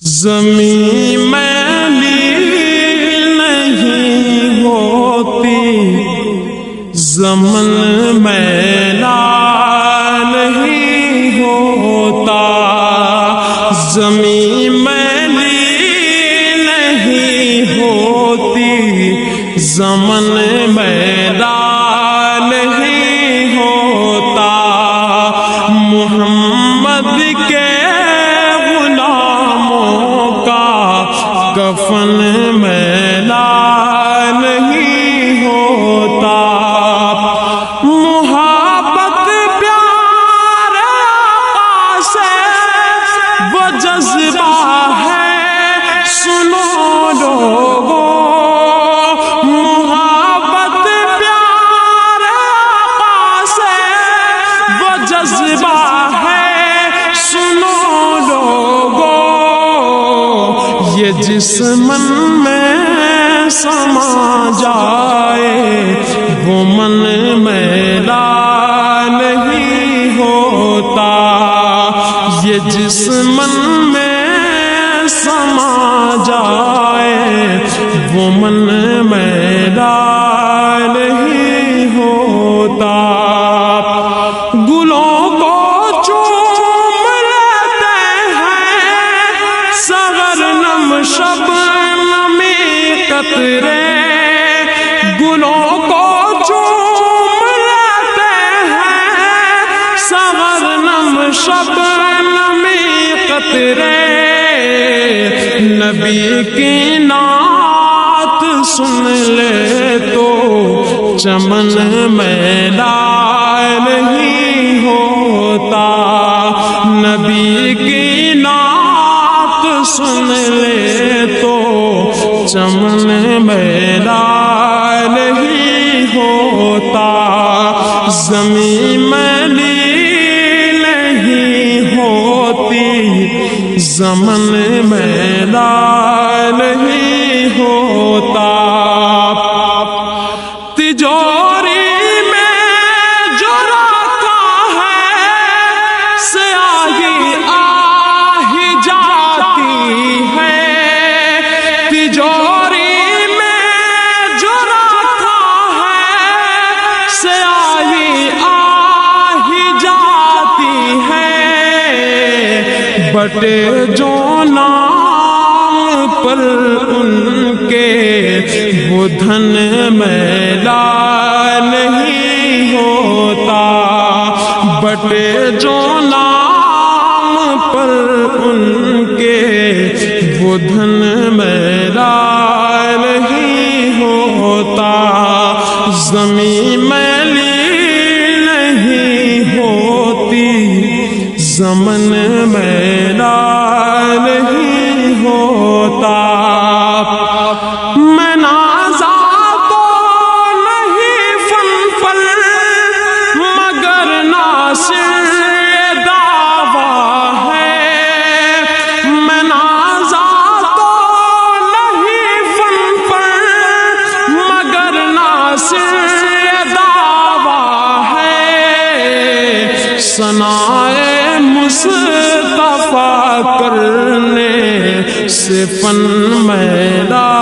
زمین میلی نہیں ہوتی، زمن میلا نہیں ہوتا، زمین میلی نہیں ہوتی، زمن میلا نہیں ہوتا، محمد کے کفن میلا نہیں ہوتا، محبت پیار آقا سے وہ جذبہ ہے، سنو لوگو، محبت پیار آقا سے وہ جذبہ ہے، سنو لوگو، یہ جسم میں سما جائے وہ من میلا نہیں ہوتا، یہ جسم میں سما جائے وہ من میلا نہیں ہوتا، گلوں کو چوم لیتے ہیں سحر نم شب قطرے، گلوں کو چوم لیتے ہیں سحر نم شبنم قطرے، نبی کی نعت سن لے تو چمن میلا نہیں ہوتا، نبی کی نعت سن لے تو چمن میلا نہیں ہوتا، زمین میلی نہیں ہوتی، زمن میلا نہیں ہوتا، تجوری میں جو رکھا ہے سیاہی آہ جاتی ہے، تجوری میں جو رکھا ہے سیاہی آہ جاتی ہے، بٹے جو نام پر ان کے وہ دھن میلا نہیں ہوتا، بٹے جو نام پر ان کے وہ دھن میلا نہیں ہوتا، زمین میلی نہیں ہوتی، زمن میلا نہیں ہوتا، میں نازا تو نہیں فن پر مگر ناصر دعویٰ ہے، میں نازا تو نہیں فن پر مگر ناصر دعویٰ ہے، ثنائے مصطفیٰ کرنے سے فن میلا